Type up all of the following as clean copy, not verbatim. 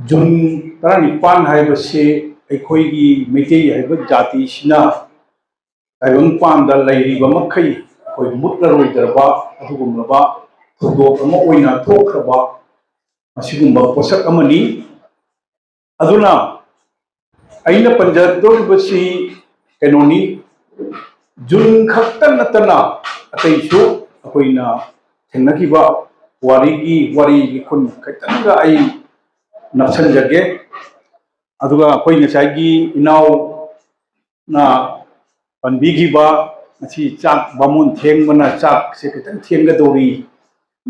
June 19 ꯍꯥꯏꯕꯁꯤ ꯑꯩꯈꯣꯏꯒꯤ ꯃꯩꯇꯩ ꯍꯥꯏꯕ ꯖꯥꯇꯤꯁꯤꯅ ꯇꯥꯏꯕꯪꯄꯥꯟꯗ ꯂꯩꯔꯤꯕ ꯃꯈꯩ ꯑꯩꯈꯣꯏ ꯃꯨꯠꯂꯔꯣꯏꯗ꯭ꯔꯕ ꯑꯗꯨꯒꯨꯝꯂꯕ ꯊꯧꯗꯣꯛ ꯑꯃ ꯑꯣꯏꯅ ꯊꯣꯛꯈ꯭ꯔꯕ ꯑꯁꯤꯒꯨꯝꯕ ꯄꯣꯠꯁꯛ ꯑꯃꯅꯤ ꯑꯗꯨꯅ ꯑꯩꯅ ꯄꯟꯖꯗꯧꯔꯤꯕꯁꯤ ꯀꯩꯅꯣꯅꯤ ꯖꯨꯟ ꯈꯛꯇ ꯅꯠꯇꯅ ꯑꯇꯩꯁꯨ ꯑꯩꯈꯣꯏꯅ ꯊꯦꯡꯅꯈꯤꯕ ꯋꯥꯔꯤ ꯂꯤꯈꯨꯟ ꯈꯤꯇꯪꯒ ꯑꯩ ꯅꯞꯁꯟꯖꯒꯦ ꯑꯗꯨꯒ ꯑꯩꯈꯣꯏ ꯉꯁꯥꯏꯒꯤ ꯏꯅꯥꯎꯅ ꯄꯟꯕꯤꯈꯤꯕ ꯉꯁꯤ ꯆꯥꯛ ꯕꯥꯃꯣꯟ ꯊꯦꯡꯕꯅ ꯆꯥꯛꯁꯦ ꯈꯤꯇꯪ ꯊꯦꯡꯒꯗꯧꯔꯤ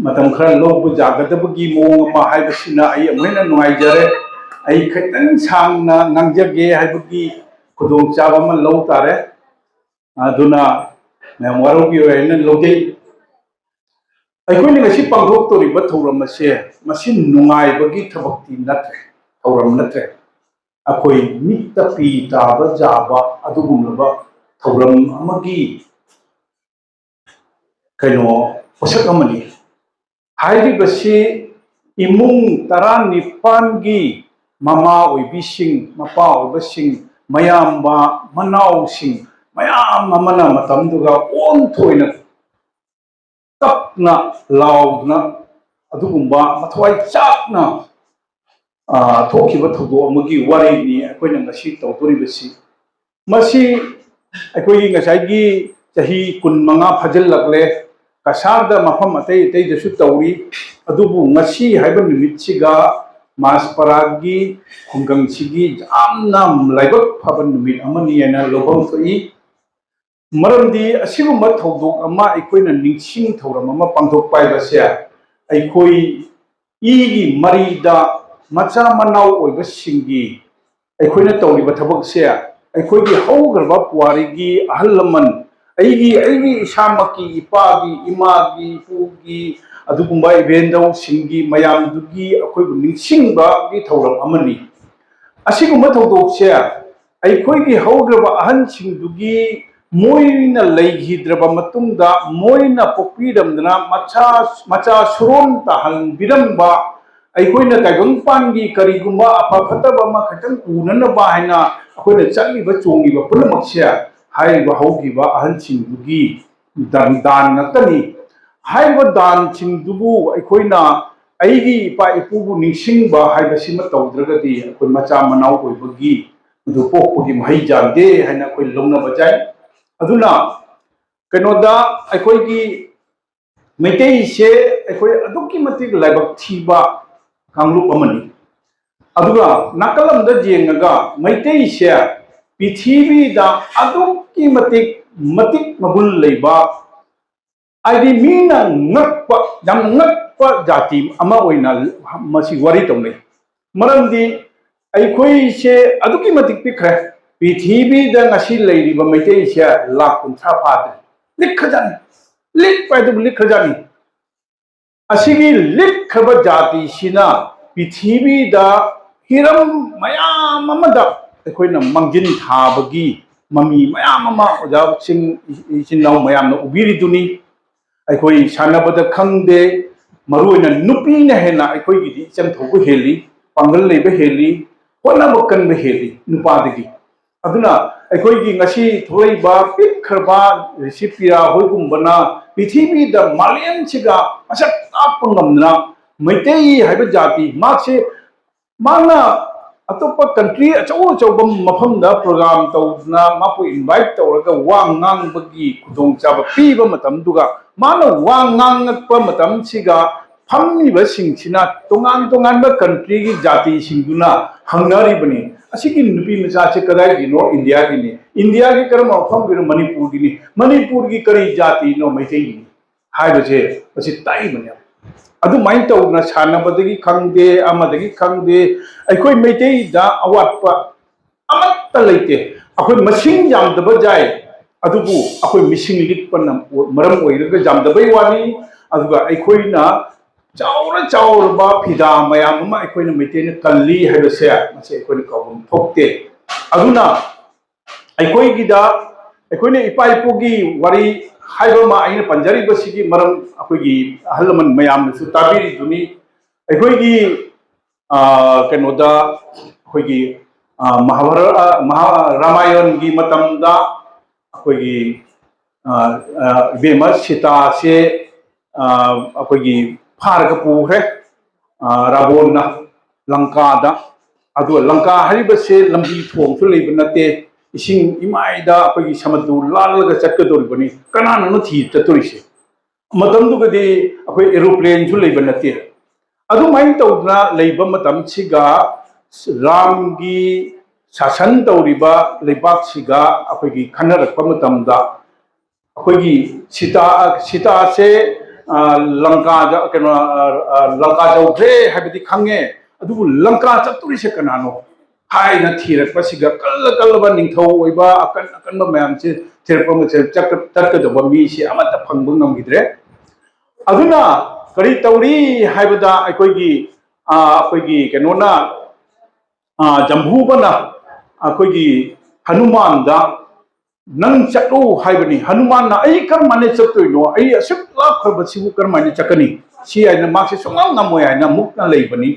ꯃꯇꯝ ꯈꯔ ꯂꯧꯕ ꯌꯥꯒꯗꯕꯒꯤ ꯃꯑꯣꯡ ꯑꯃ ꯍꯥꯏꯕꯁꯤꯅ ꯑꯩ ꯑꯃꯨꯛ ꯍꯦꯟꯅ ꯅꯨꯡꯉꯥꯏꯖꯔꯦ ꯑꯩ ꯈꯤꯇꯪ ꯁꯥꯡꯅ ꯉꯥꯡꯖꯒꯦ ꯍꯥꯏꯕꯒꯤ ꯈꯨꯗꯣꯡꯆꯥꯕ ꯑꯃ ꯂꯧ ꯇꯥꯔꯦ ꯑꯗꯨꯅ ꯃꯌꯥꯝ ꯋꯥꯔꯧꯕꯤꯔꯣꯏ ꯍꯥꯏꯅ ꯂꯧꯖꯩ ꯑꯩꯈꯣꯏꯅ ꯉꯁꯤ ꯄꯥꯡꯊꯣꯛꯇꯧꯔꯤꯕ ꯊꯧꯔꯝ ꯑꯁꯦ ꯃꯁꯤ ꯅꯨꯡꯉꯥꯏꯕꯒꯤ ꯊꯕꯛꯇꯤ ꯅꯠꯇ꯭ꯔꯦ ꯊꯧꯔꯝ ꯅꯠꯇ꯭ꯔꯦ ꯑꯩꯈꯣꯏ ꯃꯤꯠꯇ ꯄꯤ ꯇꯥꯕ ꯌꯥꯕ ꯑꯗꯨꯒꯨꯝꯂꯕ ꯊꯧꯔꯝ ꯑꯃꯒꯤ ꯀꯩꯅꯣ ꯄꯣꯠꯁꯛ ꯑꯃꯅꯤ ꯍꯥꯏꯔꯤꯕꯁꯤ ꯏꯃꯨꯡ 19ꯒꯤ ꯃꯃꯥ ꯑꯣꯏꯕꯤꯁꯤꯡ ꯃꯄꯥ ꯑꯣꯏꯕꯁꯤꯡ ꯃꯌꯥꯝꯕ ꯃꯅꯥꯎꯁꯤꯡ ꯃꯌꯥꯝ ꯑꯃꯅ ꯃꯇꯝꯗꯨꯗ ꯑꯣꯟꯊꯣꯛꯅ ꯀꯞꯅ ꯂꯥꯎꯗꯨꯅ ꯑꯗꯨꯒꯨꯝꯕ ꯃꯊꯋꯥꯏ ꯆꯥꯛꯅ ꯊꯣꯛꯈꯤꯕ ꯊꯧꯗꯣꯛ ꯑꯃꯒꯤ ꯋꯥꯔꯤꯅꯤ ꯑꯩꯈꯣꯏꯅ ꯉꯁꯤ ꯇꯧꯗꯣꯔꯤꯕꯁꯤ ꯃꯁꯤ ꯑꯩꯈꯣꯏꯒꯤ ꯉꯁꯥꯏꯒꯤ ꯆꯍꯤ 15 ꯐꯥꯖꯤꯜꯂꯛꯂꯦ ꯀꯁꯥꯔꯗ ꯃꯐꯝ ꯑꯇꯩꯗꯁꯨ ꯇꯧꯔꯤ ꯑꯗꯨꯕꯨ ꯉꯁꯤ ꯍꯥꯏꯕ ꯅꯨꯃꯤꯠꯁꯤꯒ ꯃꯥꯁꯄꯔꯥꯒꯤ ꯈꯨꯡꯒꯪꯁꯤꯒꯤ ꯌꯥꯝꯅ ꯂꯥꯏꯕꯛ ꯐꯕ ꯅꯨꯃꯤꯠ ꯑꯃꯅꯤ ꯍꯥꯏꯅ ꯂꯧꯐꯝ ꯊꯣꯛꯏ ꯃꯔꯝꯗꯤ ꯑꯁꯤꯒꯨꯝꯕ ꯊꯧꯗꯣꯛ ꯑꯃ ꯑꯩꯈꯣꯏꯅ ꯅꯤꯡꯁꯤꯡ ꯊꯧꯔꯝ ꯑꯃ ꯄꯥꯡꯊꯣꯛꯄ ꯍꯥꯏꯕꯁꯦ ꯑꯩꯈꯣꯏ ꯏꯒꯤ ꯃꯔꯤꯗ ꯃꯆꯥ ꯃꯅꯥꯎ ꯑꯣꯏꯕꯁꯤꯡꯒꯤ ꯑꯩꯈꯣꯏꯅ ꯇꯧꯔꯤꯕ ꯊꯕꯛꯁꯦ ꯑꯩꯈꯣꯏꯒꯤ ꯍꯧꯈ꯭ꯔꯕ ꯄꯨꯋꯥꯔꯤꯒꯤ ꯑꯍꯜ ꯂꯃꯟ ꯑꯩꯒꯤ ꯏꯁꯥꯃꯛꯀꯤ ꯏꯄꯥꯒꯤ ꯏꯃꯥꯒꯤ ꯏꯄꯨꯒꯤ ꯑꯗꯨꯒꯨꯝꯕ ꯏꯕꯦꯟꯗꯧꯁꯤꯡꯒꯤ ꯃꯌꯥꯝꯗꯨꯒꯤ ꯑꯩꯈꯣꯏꯕꯨ ꯅꯤꯡꯁꯤꯡꯕꯒꯤ ꯊꯧꯔꯝ ꯑꯃꯅꯤ ꯑꯁꯤꯒꯨꯝꯕ ꯊꯧꯗꯣꯛꯁꯦ ꯑꯩꯈꯣꯏꯒꯤ ꯍꯧꯈ꯭ꯔꯕ ꯑꯍꯟꯁꯤꯡꯗꯨꯒꯤ ꯃꯣꯏꯅ ꯂꯩꯈꯤꯗ꯭ꯔꯕ ꯃꯇꯨꯡꯗ ꯃꯣꯏꯅ ꯄꯣꯛꯄꯤꯔꯝꯗꯅ ꯃꯆꯥ ꯁꯨꯔꯣꯟ ꯇꯥꯍꯟꯕꯤꯔꯝꯕ ꯑꯩꯈꯣꯏꯅ ꯇꯥꯏꯕꯪꯄꯥꯟꯒꯤ ꯀꯔꯤꯒꯨꯝꯕ ꯑꯐ ꯐꯠꯇꯕ ꯑꯃ ꯈꯤꯇꯪ ꯎꯅꯅꯕ ꯍꯥꯏꯅ ꯑꯩꯈꯣꯏꯅ ꯆꯠꯂꯤꯕ ꯆꯣꯡꯉꯤꯕ ꯄꯨꯝꯅꯃꯛꯁꯦ ꯍꯥꯏꯔꯤꯕ ꯍꯧꯈꯤꯕ ꯑꯍꯟꯁꯤꯡꯗꯨꯒꯤ ꯗꯥꯟ ꯉꯥꯛꯇꯅꯤ ꯍꯥꯏꯔꯤꯕ ꯗꯥꯟꯁꯤꯡꯗꯨꯕꯨ ꯑꯩꯈꯣꯏꯅ ꯑꯩꯒꯤ ꯏꯄꯥ ꯏꯄꯨꯕꯨ ꯅꯤꯡꯁꯤꯡꯕ ꯍꯥꯏꯕꯁꯤꯃ ꯇꯧꯗ꯭ꯔꯒꯗꯤ ꯑꯩꯈꯣꯏ ꯃꯆꯥ ꯃꯅꯥꯎ ꯑꯣꯏꯕꯒꯤ ꯑꯗꯨ ꯄꯣꯛꯄꯒꯤ ꯃꯍꯩ ꯌꯥꯟꯗꯦ ꯍꯥꯏꯅ ꯑꯩꯈꯣꯏ ꯂꯧꯅꯕ ꯌꯥꯏ ꯑꯗꯨꯅ ꯀꯩꯅꯣꯗ ꯑꯩꯈꯣꯏꯒꯤ ꯃꯩꯇꯩꯁꯦ ꯑꯩꯈꯣꯏ ꯑꯗꯨꯛꯀꯤ ꯃꯇꯤꯛ ꯂꯥꯏꯕꯛ ꯊꯤꯕ ꯀꯥꯡꯂꯨꯞ ꯑꯃꯅꯤ ꯑꯗꯨꯒ ꯅꯥꯀꯜ ꯑꯃꯗ ꯌꯦꯡꯉꯒ ꯃꯩꯇꯩꯁꯦ ꯄ꯭ꯔꯤꯊꯤꯕꯤꯗ ꯑꯗꯨꯛꯀꯤ ꯃꯇꯤꯛ ꯃꯒꯨꯟ ꯂꯩꯕ ꯍꯥꯏꯗꯤ ꯃꯤꯅ ꯉꯛꯄ ꯌꯥꯝꯅ ꯉꯛꯄ ꯖꯥꯇꯤ ꯑꯃ ꯑꯣꯏꯅ ꯃꯁꯤ ꯋꯥꯔꯤ ꯇꯧꯅꯩ ꯃꯔꯝꯗꯤ ꯑꯩꯈꯣꯏꯁꯦ ꯑꯗꯨꯛꯀꯤ ꯃꯇꯤꯛ ꯄꯤꯛꯈ꯭ꯔꯦ ꯄ꯭ꯔꯤꯊꯤꯕꯤꯗ ꯉꯁꯤ ꯂꯩꯔꯤꯕ ꯃꯩꯇꯩꯁꯦ 50,000 ꯐꯥꯗ꯭ꯔꯤ ꯂꯤꯛꯈ꯭ꯔꯖꯥꯠꯅꯤ ꯂꯤꯛꯄ ꯍꯥꯏꯗꯨꯕꯨ ꯂꯤꯛꯈ꯭ꯔꯖꯥꯠꯅꯤ ꯑꯁꯤꯒꯤ ꯂꯤꯛꯈ꯭ꯔꯕ ꯖꯥꯇꯤꯁꯤꯅ ꯄ꯭ꯔꯤꯊꯤꯕꯤꯗ ꯍꯤꯔꯝ ꯃꯌꯥꯝ ꯑꯃꯗ ꯑꯩꯈꯣꯏꯅ ꯃꯥꯡꯖꯤꯟ ꯊꯥꯕꯒꯤ ꯃꯃꯤ ꯃꯌꯥꯝ ꯑꯃ ꯑꯣꯖꯥꯁꯤꯡ ꯏꯆꯤꯟ ꯏꯅꯥꯎ ꯃꯌꯥꯝꯅ ꯎꯕꯤꯔꯤꯗꯨꯅꯤ ꯑꯩꯈꯣꯏ ꯁꯥꯟꯅꯕꯗ ꯈꯪꯗꯦ ꯃꯔꯨꯑꯣꯏꯅ ꯅꯨꯄꯤꯅ ꯍꯦꯟꯅ ꯑꯩꯈꯣꯏꯒꯤꯗꯤ ꯏꯆꯪ ꯊꯧꯕ ꯍꯦꯜꯂꯤ ꯄꯥꯡꯒꯜ ꯂꯩꯕ ꯍꯦꯜꯂꯤ ꯍꯣꯠꯅꯕ ꯀꯟꯕ ꯍꯦꯜꯂꯤ ꯅꯨꯄꯥꯗꯒꯤ ꯑꯗꯨꯅ ꯑꯩꯈꯣꯏꯒꯤ ꯉꯁꯤ ꯊꯣꯛꯂꯛꯏꯕ ꯄꯤꯛꯈ꯭ꯔꯕ ꯔꯤꯁꯤꯄꯤꯌꯥ ꯍꯣꯏꯒꯨꯝꯕꯅ ꯄ꯭ꯔꯤꯊꯤꯕꯤꯗ ꯃꯥꯂꯦꯝꯁꯤꯒ ꯃꯁꯛ ꯇꯥꯛꯄ ꯉꯝꯗꯅ ꯃꯩꯇꯩ ꯍꯥꯏꯕ ꯖꯥꯇꯤ ꯃꯥꯅ ꯑꯇꯣꯞꯄ ꯀꯟꯇ꯭ꯔꯤ ꯑꯆꯧꯕ ꯃꯐꯝꯗ ꯄ꯭रोग्꯭ꯔꯥꯝ ꯇꯧꯗꯨꯅ ꯃꯥꯕꯨ ꯏꯟꯚꯥꯏꯠ ꯇꯧꯔꯒ ꯋꯥ ꯉꯥꯡꯕꯒꯤ ꯈꯨꯗꯣꯡꯆꯥꯕ ꯄꯤꯕ ꯃꯇꯝꯗꯨꯒ ꯃꯥꯅ ꯋꯥ ꯉꯥꯡꯉꯛꯄ ꯃꯇꯝꯁꯤꯒ ꯐꯝꯃꯤꯕꯁꯤꯡꯁꯤꯅ ꯇꯣꯉꯥꯟꯕ ꯀꯟꯇ꯭ꯔꯤꯒꯤ ꯖꯥꯇꯤꯁꯤꯡꯗꯨꯅ ꯍꯪꯅꯔꯤꯕꯅꯤ ꯑꯁꯤꯒꯤ ꯅꯨꯄꯤ ꯃꯆꯥꯁꯦ ꯀꯗꯥꯏꯒꯤꯅꯣ ꯏꯟꯗꯤꯌꯥꯒꯤ ꯀꯔꯝꯕ ꯃꯐꯝꯒꯤꯅꯣ ꯃꯅꯤꯄꯨꯔꯒꯤ ꯀꯔꯤ ꯖꯥꯇꯤꯅꯣ ꯃꯩꯇꯩꯒꯤꯅꯤ ꯍꯥꯏꯕꯁꯦ ꯃꯁꯤ ꯇꯥꯛꯏꯕꯅꯦ ꯑꯗꯨꯃꯥꯏꯅ ꯇꯧꯗꯅ ꯁꯥꯟꯅꯕꯗꯒꯤ ꯈꯪꯗꯦ ꯑꯃꯗꯒꯤ ꯈꯪꯗꯦ ꯑꯩꯈꯣꯏ ꯃꯩꯇꯩꯗ ꯑꯋꯥꯠꯄ ꯑꯃꯠꯇ ꯂꯩꯇꯦ ꯑꯩꯈꯣꯏ ꯃꯁꯤꯡ ꯌꯥꯝꯗꯕ ꯌꯥꯏ ꯑꯗꯨꯕꯨ ꯑꯩꯈꯣꯏ ꯃꯤꯁꯤꯡ ꯂꯤꯛꯄꯅ ꯃꯔꯝ ꯑꯣꯏꯔꯒ ꯌꯥꯝꯗꯕꯩ ꯋꯥꯅꯤ ꯑꯗꯨꯒ ꯑꯩꯈꯣꯏꯅ ꯆꯥꯎꯔꯕ ꯐꯤꯗꯥ ꯃꯌꯥꯝ ꯑꯃ ꯑꯩꯈꯣꯏꯅ ꯃꯩꯇꯩꯅ ꯀꯜꯂꯤ ꯍꯥꯏꯕꯁꯦ ꯃꯁꯤ ꯑꯩꯈꯣꯏꯅ ꯀꯥꯎꯐꯝ ꯊꯣꯛꯇꯦ ꯑꯗꯨꯅ ꯑꯩꯈꯣꯏꯅ ꯏꯄꯥ ꯏꯄꯨꯒꯤ ꯋꯥꯔꯤ ꯍꯥꯏꯕ ꯑꯃ ꯑꯩꯅ ꯄꯟꯖꯔꯤꯕꯁꯤꯒꯤ ꯃꯔꯝ ꯑꯩꯈꯣꯏꯒꯤ ꯑꯍꯜ ꯂꯃꯟ ꯃꯌꯥꯝꯅꯁꯨ ꯇꯥꯕꯤꯔꯤꯗꯨꯅꯤ ꯑꯩꯈꯣꯏꯒꯤ कनोदा अखोगी महाभारत रामायण की मतमदा अखोगी इबेम सीता से अखोगी फारग पुरे रावण लंका लंका है लंबी थोंसु लेब नते इसिंग इमाइदा अखोगी समुद्र लालग चटकदोरिबनी कनानो थी चतुरिसे मतमदुगदि अखोई एरोप्लेन सु लेब नते अदुमाइन तौदना लेब मतमसिगा राम की शासन तौरिबा लेबाक सिगा अखोगी खनरकप मतमदा अखोगी सीता से लंका कनो लंका जौग्रे हैबदि खंगे अदुबु लंका चतुरिसे कनानो हाइना थीरकपसिगा कल्ल कल्लबा निंथौ ओइबा अकन अकन मयाम से थेरपम से चक्कदबा मीसे अमत फंगबु ngamgidre aduna kari tauri haibada akoigi kenona jambu bana akoigi hanuman da nang chatu haibani hanuman na ai kar mane chatoino ai asuk la khaba sibu kar mane chakani si ai na makse songam namoy ai na mukna leibani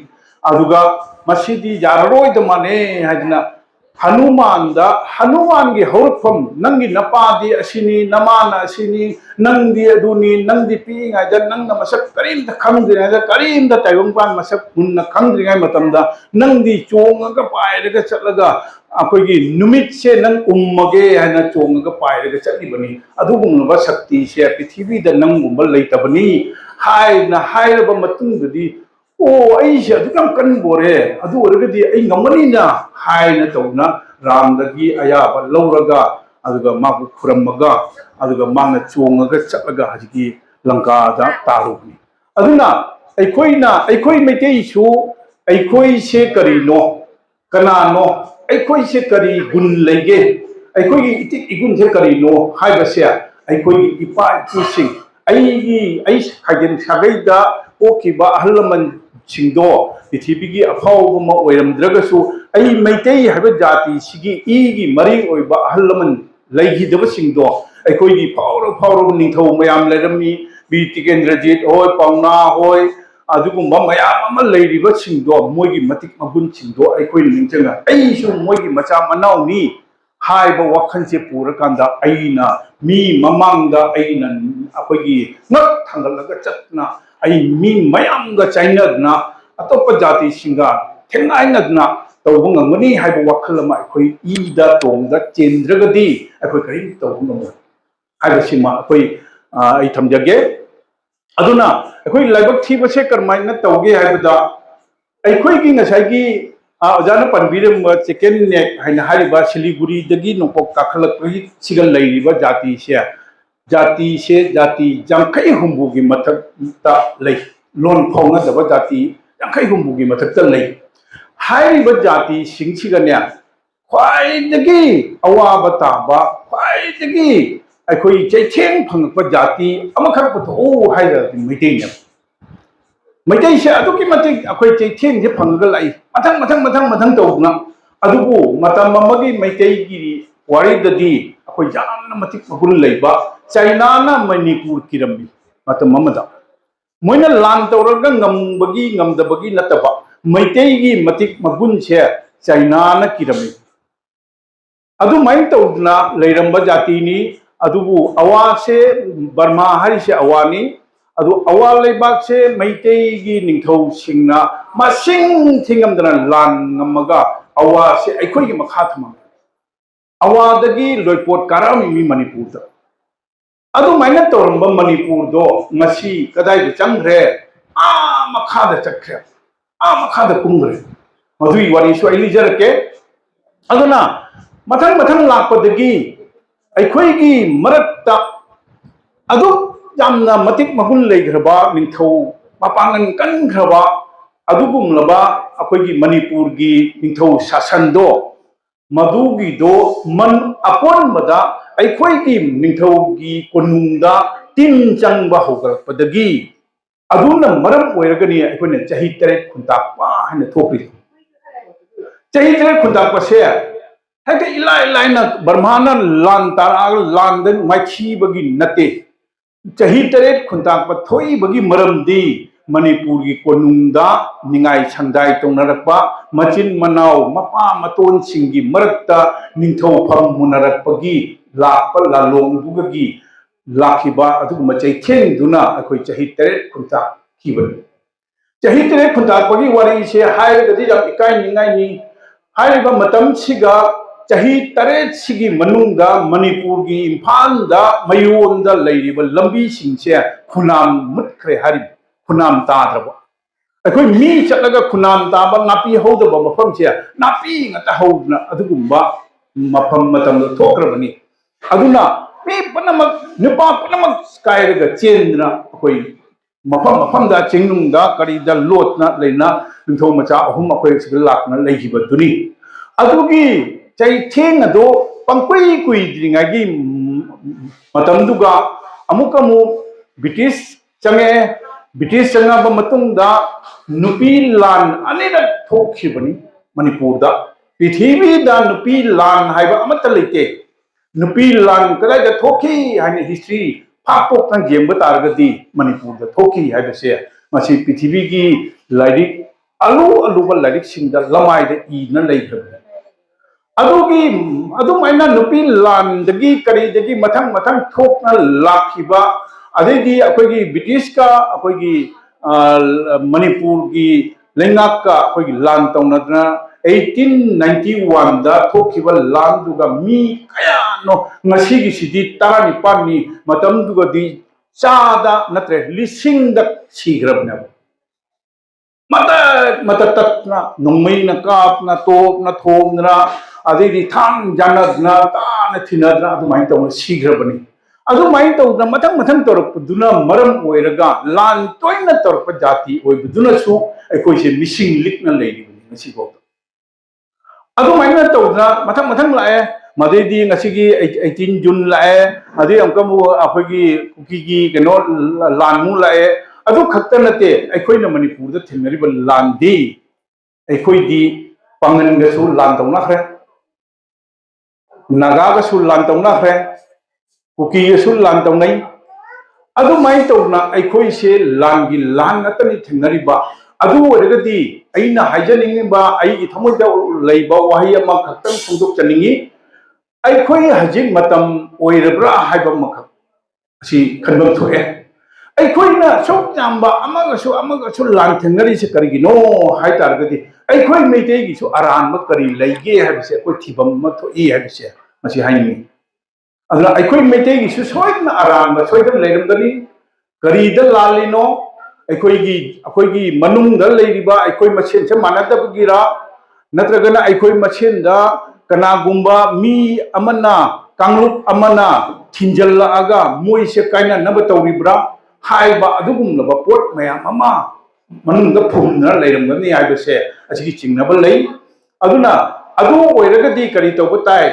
aduga masidi jararoi da mane haidna Hanuman की हौरफम नंगी नपादी असिनी नमाना असिनी नंदी अदुनी नंदी पीगाइदा नंग मसक करीम the खंगद्रिगाइदा Karim the ताइबंपान मसक मुन्न खंगद्रिगाइ मतमदा नंदी चोंगगा पाइरगा चलगा अखोगी नुमित से नंग उम्मगे हाना चोंगगा पाइरगा चलिबनी अदुगुमबा शक्ति से पृथ्वी the नंगुंबा लेतबनी हाइना हाइरब मतुंगदी ओ ऐसे अदुकम कनबोरे अदु ओरगदी ऐ ngमनीना हाइना तौना रामदगी अयाबा लौरगा अदुगा माबु खुरमगा अदुगा मांगना चोंगगा चलगा हजिकी लंका दा तारुबनी अदुना ऐखोई मैतेइसु ऐखोई से करिनो कनानो ऐखोई से करी गुण लेगे ऐखोई इतिक इगुन से करिनो हाइबसे ऐखोई इपा इपुसिंग ऐ खागिन सागैदा ओखिबा अहलमन सिंदो पृथ्वी की अफावबमा ओइरमद्रगसु ऐ मैतेई हाइबा जाति सिगी इगी मरी ओइबा अहलमन लैगिदबा सिंदो ऐखोइगी फावरो निंथौ मयाम लेरमी बी टिकेंद्रजीत होय पावना होय अदुगुम्बा मयाम अमा लैरिबा सिंदो मोइगी मतिक मगुन सिंदो ऐखोइ निंचंगा ऐसु मोइगी मचा मनाउनी हाइबा वखनसे पुरकांदा ऐना मी ममांगदा ऐना अखोइगी नक थांगलगा चतना आई मी मयामगा चाइनादना अतोप जाति सिंगा थेंगाइनादना तौबो ngमनी हाइबो वखल मा अखोई ईदा तोंगदा चेंद्रगदी अखोई करी तौबो ngम हाइबसिमा अखोई आई थमजगे अदुना अखोई लाइबक थीबसे करमाइना तौगे हाइबदा अखोई की ngसाइगी अजाना पनबिरम चिकन नेक हाइना हारिबा सिलीगुड़ी दगी नोपक काखलकगी सिगल लैरिबा जाति से जाति जंखई हुंबू की मथकता लई लोन फाउनदब जाति जंखई हुंबू की मथकता लई हाइरिबा जाति सिंगसिगने ख्वाइदगी अवाब ताबा ख्वाइदगी अखोई चैथेंग फंगप जाति अमखर पथो हाइरदि मैतै से अदुकी मतिक अखोई चैथेंग जे फंगल लाई मथंग तौना अदुबु मतम अमगी मैतै की वारिददी अखोई जामना मतिक मगुन लैबा चाइना ना मणिपुर किरमी मतम अमदा मोइना लान तौरगा ngambagi ngamdabagi nataba मैतेगी मतिक मगुन से चाइना ना किरमी अदु माइन तौदना लैरंबा जातिनी अदुबु अवा से बर्मा हारि से अवानी अदु अवा लेबाक से मैतेगी निंथौ सिंगना मसिंग थिंगमदना लान ngamaga अवा से अखोइगी मखा थमा अवादगी लोइपोट कारामी मी मणिपुर अदुमाइना तौरंबा मणिपुर दो ngasi कदाइ चंग्रे आ मखादा चक्रे आ मखादा कुंग्रे मधुई वारी सो इलिजरके अदुना मथंग लापदगी अखोइगी मरक्ता अदु जामना मतिक मगुन लेग्रबा निंथौ मपांगन कनग्रबा अदुगुमलबा अखोइगी मणिपुर की निंथौ शासनदो मधुगी दो मन अकोनबदा अखोइगी निंथौगी कोनुंगदा तिन चंगबा होगरपदगी अदुना मरम ओइरगनी अखोइना चही 3 खुंताकपा हने थोपि चही 3 खुंताकपसे हेते इलाइना बर्माना लान ताराग लानदन माइखीबगी नते चही 3 खुंताकपा थोइबगी मरमदी मणिपुर की कोनुंगदा निंगाई संदाई तौनरक्पा मचिन मनाव मपा मतोन सिंगी मरक्ता निंथौफम मुनरक्पगी लाक्पा लालोंगदुगगी लाखिबा अदुगुमा चैथेंदुना अखोई चही तरेट खुंता खिबनी चही तरेट खुंता पगी वारी से हायरगदी जब इकाई निंगाई हायरिबा मतम सिगा चही तरेट सिगी मनुंगदा मणिपुर की इम्फालदा मयोंदा लैरिबा लंबी सिंसे खुनाम मुत्खरे हारि खुनाम ताद्रबा अखोई मी चलगा खुनाम ताबा नापी हौदबा मफम से नापी ngata हौदना अदुगुम्बा मफम मतम थोक्रबनी अदुना मी पनमक निपा पनमक कायरगा चेंद्रा अखोई मफम मफम दा चिंगनुंग दा करी दा लोटना लेना निथौ मचा अहुम अखोई सिग लाकना लेहिबदुनी अदुगी चै थेंग अदो पंकुई कुई द्रिंगागी मतमदुगा अमुकमु ब्रिटिश चंगे ब्रिटिश चंगाबा मतुंगदा नुपी लान अनेरक थोखिबनी मणिपुर दा पृथ्वी दा नुपी लान हाइबा अमत लेते नुपी लान कदाय थोखी हाइने हिस्ट्री फापोक तं जेंबा तारगदी मणिपुर दा थोखी हाइबसे मसी पृथ्वी की लाइरिक अलू अलूबा लाइरिक सिंगदा लमाइदे ईना लेखबने अदुगी अदुमाइना नुपी लानदगी करीदगी मथंग मथंग थोकना लाखिबा अदेगी अखोगी ब्रिटिश का अखोगी मणिपुर की लेंगाक का अखोगी लान तौनदना 1891 दा थोखिबा लान दुगा मी कयानो ngasiगी सिदी तारानि पानी मतम दुगदी चादा नत्रे लिसिंग द सिग्रबना मत तत्ना नोंमैना कापना तोपना थोमना अदेगी थांग जानदना ताना थिनदना अदुमाइन तौना सिग्रबनी अदुमाइन तौना मथंग मथंग तौरपदुना मरम ओइरगा लान तोइना तौरप जाति ओइबदुनासु अखोइसे मिसिंग लिखना लेरिबनी ngasibo अदुमाइन तौना मथंग मथंग लाए मदेदी ngasiगी 18 जून लाए अदे अंकमु अखोइगी कुकीगी कनो लानमु लाए अदु खक्ता नते अखोइना मणिपुर दा थिंगरिबा लांदी अखोइदी पांगनगसु लान तौनाखरे नागागसु लान तौनाखरे कुकीगसु लान तौनाई अदुमाइन तौना अखोइसे लानगी लान नतनी थिंगरिबा अदु ओरगदी अइना हाइजनिंगबा अइगी थमोइदा लैबा वाही अमा खक्तन फोंदोक चनिंगी अखोइ हजिक मतम ओइरब्रा हाइबा मखक असि खनबम थोए अखोइना सोक जाम्बा अमगसु लान थिंगरिसे करिगिनो हाइतारगदी अखोइ मेटेगिसु अरानबा करि लैगे हाबिसे अखोइ थिबम मथोई हाबिसे मसि हाइनी अदला अखोइ मेटेगिसु सोइना अरानबा सोइदम लेरमगनी करिदा लालिनो अखोइगी मनुंगदा लेरिबा अखोइ मसेनसे मानदबगिरा नत्रगना अखोइ मसेनदा कनागुम्बा मी अमना कांगलुप अमना थिंजल्लागा मोइसे काइना नब तौरिब्रा हाइबा अदुगुमलबा पोट मयाम अमा मनुंगदा फुमना लेरमगनी हाइबसे असिगी चिंगनबा लई अदुना अदु ओइरगदी करि तौबा ताई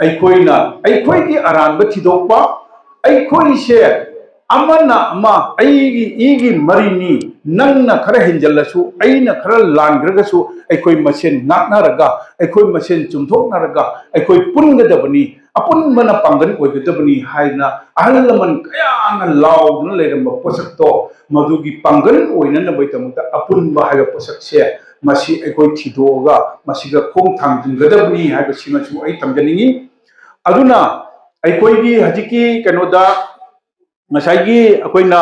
अखोइना अखोइगी अरानबा थिदोकपा अखोइसे अमना अमा अइगी इगी मरिनी नंगना खरा हिंजल्लसु अइना खरा लानग्रगसु अखोइ मसेन नाकनारगा अखोइ मसेन चुमथोकनारगा अखोइ पुनगदबनी अपुनबना पांगन ओइगदबनी हाइना अहलमन कयाना लाउदना लेरम पोसक्तो मदुगी पांगन ओइननबैतमता अपुनबा हाइबा पोसक्से मसी अखोइ थिदोगा मसीगा खोंग थांजिनगदबनी हाइबसिमसु अइ तमजनिंगी अदुना अखोइगी हजिकी कनोदा ngसाइगी अखोइना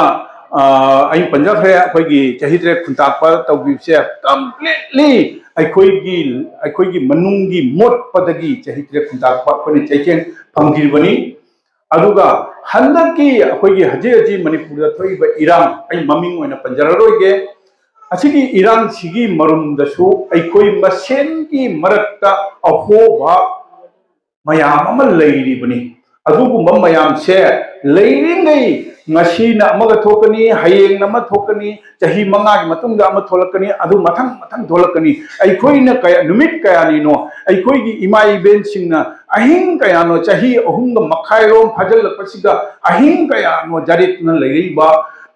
अइ पंजाखरे अखोइगी चहित्रे खुंताकपा तौबिसे कंप्लीटली अखोइगी मनुंगी मोटपदगी चहित्रे खुंताकपा अखोइने चैकेन फंगिरबनी अदुगा हंदकी अखोइगी हजे मणिपुर थोइबा इरांग अइ ममिंग ओइना पंजररोइगे असिगी इरांग सिगी मरुमदसु अखोइ मसेनगी मरक्ता अहोबा मयाम अमा लैरिबनी अदुगुम्बा मयाम से लैरिंगै ngasiना amaga thokani hayeng nama thokani chahi manga gi matungda ama tholakani adu mathang mathang tholakani aikoina kaya numit kaya ni no aikoi gi imai ben singna ahing kaya no chahi ahumga makhai rom phajal pasiga ahing kaya no jarit na leiba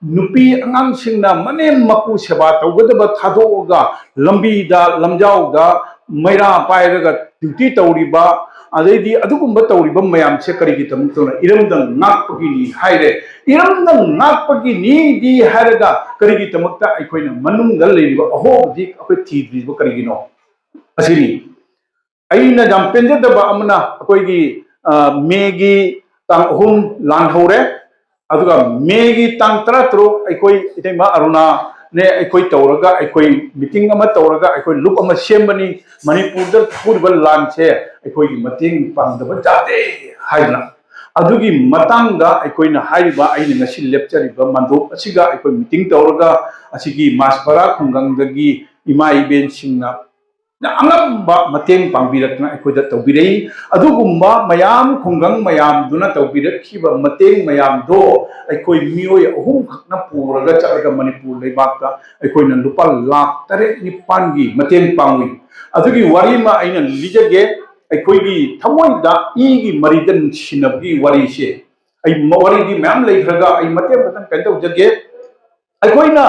nupi angang singna mane maku seba tawgadaba thadoga lambi da lamjau da maira pairaga duty tawriba अदैदी अदुगुम्बा तौरिबा मयामसे करिगिदमक्तोना इरमदं नाकपगिनी हाइरे इरमदं नाकपगिनी दी हारगा करिगिदमक्ता अखोइना मनुंगदा लेरिबा अहोबदि अखोइ थीद्रिबा करिगिनो असिनी अइना जाम पेंजदबा अमना अखोइगी Maggi तांग अहुम लान हौरे अदुगा Maggi तांग 13 अखोइ इतैमा अरुणा ने अखोइ तौरगा अखोइ meeting अमा तौरगा अखोइ loop अमा सेमबनी मणिपुर फूरबा लान से अखोइ मतेंग पांगदबा जाते हाइना अदुगी मतंगदा अखोइना हाइबा आइना ngasi लेपचरिबा मंदोप असिगा अखोइ meeting तौरगा असिगी मासपरा खुंगंगदगी इमा Eben सिंगना अङamba mateng pangbirakna aikoida tawbirei adugumba mayam khungang mayam duna tawbirakhiba mateng mayam do aikoi mioi ahum khakna puraga chalaga manipur leibakta aikoina lupa lakh tare nipan gi mateng pangwi adugi wari ma aina lijage aikoi gi thamoi da i gi maridan sinabgi wari se ai wari di mam leikhraga ai mateng batang pentau jage aikoina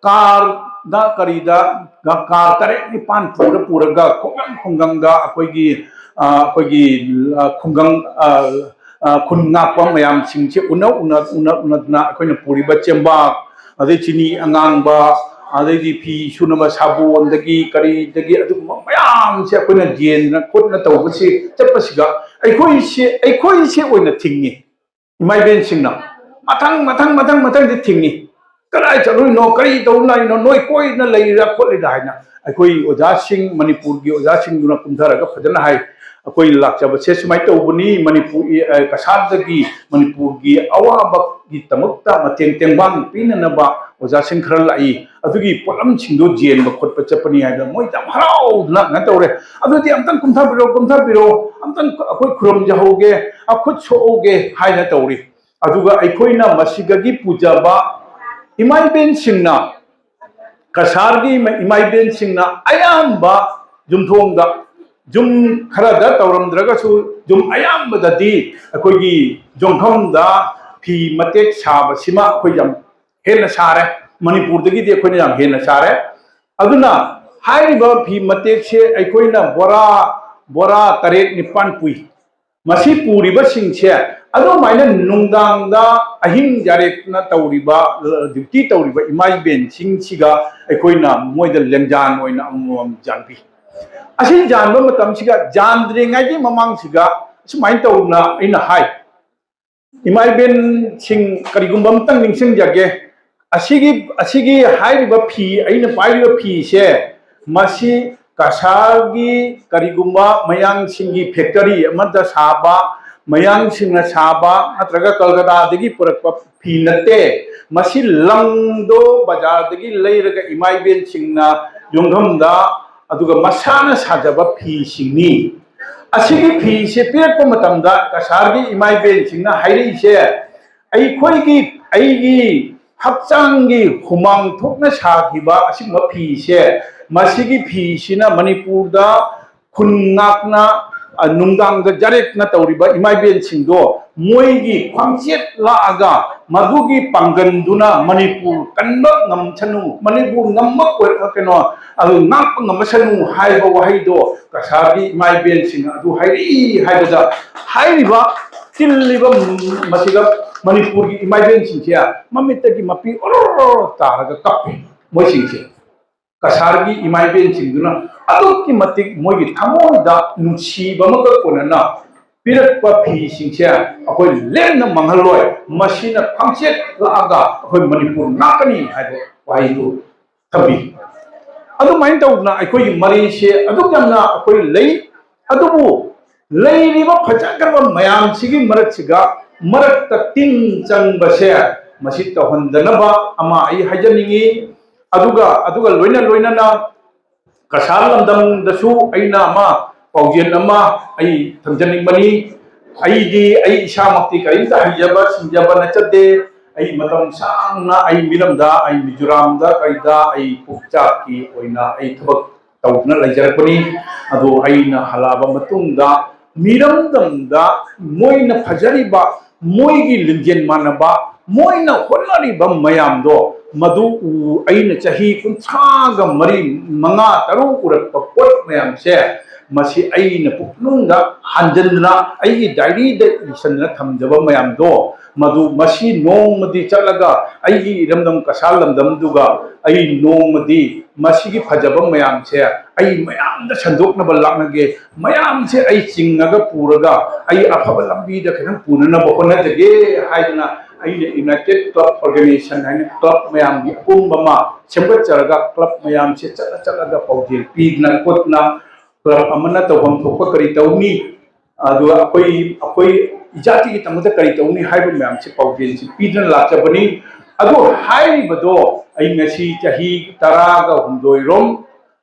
car दा करीदा car तरे निपान पूरगा खुंगंगा अखोइगी खुंगंग खुन्नापम मयाम सिंचे उना अखोइना पूरिबा चेंबाक अदे चिनी अंगांगबा अदे फी सुनबा साबोनदगी करीदगी अदु मयाम से अखोइना जेन खुदना तौबसी चपसिगा अखोइ से ओइना थिंगी इमाइबेन सिंगना मथंग दि थिंगी कदाई चलुनो कई तौनाइनो नोई कोइना लेइरा खोलिदा हाइना अखोइ ओजासिंग मणिपुर की ओजासिंग दुना कुमथरगा फजना हाइ अखोइ लाक्चब से सुमाइ तौबनी मणिपुर कसादगी मणिपुर की अवाब की तमक्ता मतेंग तेंबांग पिननबा ओजासिंग खर लाई अदुगी पोलम सिंदो जेन बखोट पचपनी हाइदा मोइ तम हराउदना न तौरे अदुदी अमतन कुमथबिरो अमतन अखोइ खुरम जहोगे अखुद सोओगे हाइना तौरी अदुगा अखोइना मसिगगी पूजाबा इमाइबेन सिंगना कसारगी इमाइबेन सिंगना अयाम्बा जुमथोंगा जुम खरदा तौरमद्रगसु जुम अयाम्बददी अखोइगी जोंखमदा फी मतेक साबसिमा अखोइ यम हेन सारे मणिपुरदगी दे अखोइना यम हेन सारे अदुना हाइबा फी मतेक से अखोइना बोरा तरेक निपान पुई मसी पूरिबा सिंगसे अदुमाइना नुंगदांगदा अहिंग जारेकना तौरिबा ड्यूटी तौरिबा इमाइबेन सिंगसिगा अखोइना मोइदा लेंजान ओइना अमम जानबी असि जानबा मतमसिगा जानद्रिङाइगी ममांसिगा सुमाइन तौना अइना हाइ इमाइबेन सिंग करिगुम्बा अमतंग निंगसिंग जागे असिगी हाइरिबा फी अइना पाइरिबा फी से मसी कसारगी करिगुम्बा मयांग सिंगी फैक्टरी अमदा साबा मयांग सिंगना साबा नत्रगा कलकत्तादगी पुरक्पा फी नते मसी लंगदो बाजारदगी लेरगा इमाइबेन सिंगना योंगमदा अदुगा मसाना साजबा फी सिंगनी असिगी फी से पिरक्पा मतमदा कसारगी इमाइबेन सिंगना हाइरि से अइगी हक्चांगी हुमांग थोकना साखिबा असिगमा फी से मसिगी फी सिना मणिपुरदा खुन्नाकना नुंगांग जारेकना तौरिबा इमाइबेन सिंगदो मोइगी ख्वांचेत लागा मधुगी पांगनदुना मणिपुर कन्बा ngमछनु मणिपुर ngमक केनो अदु नाप ngमसनु हाइबा वहाइदो कसागी इमाइबेन सिंग अदु हाइरि हाइबदा हाइरिबा तिल्लिबा मसिगा मणिपुर की इमाइबेन सिंगसिया ममितगी मपी ओरो तारगा कपे मोइ सिंगसे कसारगी इमाइबेन सिंगदुना अदुकी मतिक मोइगी थमोइदा नुसीबमका कोनना पिरक्पा फी सिंगसे अखोइ लेन मंगलोय मसिना फंगसेट लागा अखोइ मणिपुर नाकनी हाइबो वाइदो थबी अदु माइन तौना अखोइ मरीसे अदु यमना अखोइ लई अदुबु लईरिबा फजागरबा मयाम सिगी मरकसिगा मरकता तिंग चंगबसे मसि तहंदनबा अमा आई हाजनिंगी अदुगा लोइना कसार लमदम दसु अइना अमा पाउजेन अमा आई थंजनिंगबनी अइदी आई इसामक्ति करिंता हाइजबा सिंजबा नचदे आई मतम सांगना आई मिलमदा आई मिजोरामदा कइदा आई पुकचाकी ओइना आई थबक तौना लैजरपनी अदो अइना हलाबा मतुंगदा मिरमदमदा मोइना फजरिबा मोइगी लिंजेन मानबा मोइना होनरिबा मयामदो मधु अइना चाही कुंथागा मरी मंगा तरु उरक्पा पोट मयाम से मसी अइना पुक्नुंगा हंजनना अइगी डायरी द इसनना थमजबा मयामदो मधु मसी नोंगमदी चलगा अइगी इरमदम कसाल लमदम दुगा अइ नोंगमदी मसीगी फजबा मयामसे अइ मयामदा संदोकनबा लाकनगे मयामसे अइ चिंगगा पूरगा अइ अफबा लंबीदा खन पूननबा होनदगे हाइदना अइने यूनाइटेड क्लब ऑर्गेनाइजेशन हाइने क्लब मयामगी अपुंबमा सेमगचरगा क्लब मयामसे चलगा पाउजेल पीदना कोतना क्लब अमना तौहम थोपा करी तौनी अदुगा अखोई जाति की तमदा करी तौनी हाइबा मयामसे पाउजेल से पीदना लाचबनी अदु हाइबदो अइ ngasi चाही 18 रोम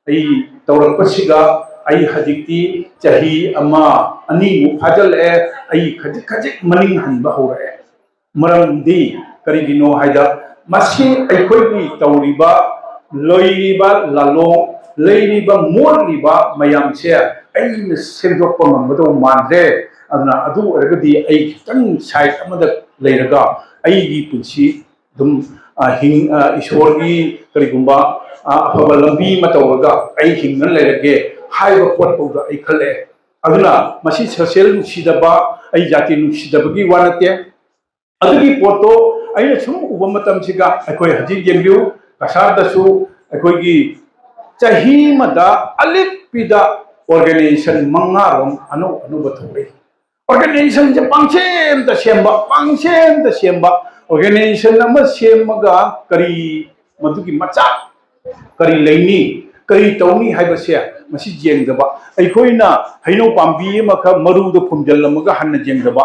अइ तौरपसिगा अइ हजिक्ति चाही अमा अनि फाजल ए अइ खजिक खजिक मनिंग हनबा होरे मरमदी करिगिनो हाइदा मसी अइखोइगी तौरिबा लोइरिबा लालो लेरिबा मोरिबा मयामसे अइना सेमदोकपा ngambado मानदे अदुना अदु ओरगदी अइ खितंग साइड अमदा लेरगा अइगी पुंसी दुम हिंग ईश्वरगी करिगुंबा अफबा लंबी मतौरगा अइ हिंगन लेरगे हाइबा पोटपौदा अइ खले अदुना मसी सोशल नुसिदबा अइ जाति नुसिदबगी वानते अदुगी पोटो अइना सुम उबा मतमसिगा अखोय हजि जेंबिउ कसारदसु अखोयगी चाही मदा अलिक पिदा ऑर्गेनाइजेशन मंगारोम अनु बथौरे ऑर्गेनाइजेशन जे पांगसेम द सेम्बा ऑर्गेनाइजेशन अमा सेमगा करी मदुगी मचा करी लेनी करी तौनी हाइबसे मसी जेंगदबा अइखोइना हैनो पांबी मखा मरुद फुमजलमगा हन्न जेंगदबा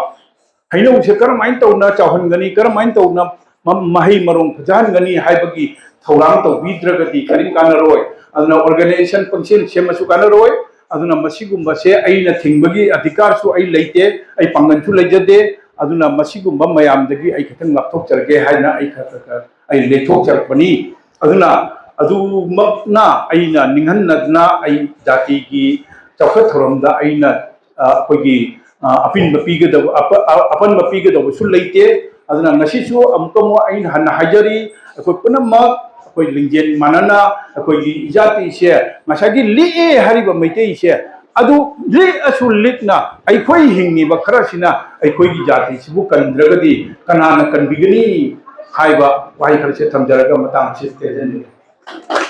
हैनो से करमाइन तौना चाहनगनी करमाइन तौना महै मरों फजाहनगनी हाइबगी थौरांग तौबीद्रगदी करिन कानरोय अदुना ऑर्गेनाइजेशन पंक्शन सेमसु कानरोय अदुना मसीगुंबसे अइना थिंगबगी अधिकारसु अइ लेते अइ पांगनसु लेजदे अदुना मसीगुंबा मयामदगी अइ खतंग लापथोकचरगे हाइना अइ खतका अइ लेथोकचरपनी अदुना अदुमकना अइना निंगहन्नदना अइ जातिगी चौखत थोरमदा अइना अखोइगी अपिन बपीगदब अपन बपीगदबसु लेते अदुना ngasisu amtomo ain han hajari अखोइ पुनमक अखोइ लिंजेन मानना अखोइगी जाति से masagi li hariba meitei se adu li asu likna अखोइ हिंगनिबा खरासिना अखोइगी जाति सिबु कंद्रगदी कनाना कंबिगनी हाइबा वाइ खरसे थमजरगा मतंग सिस्ते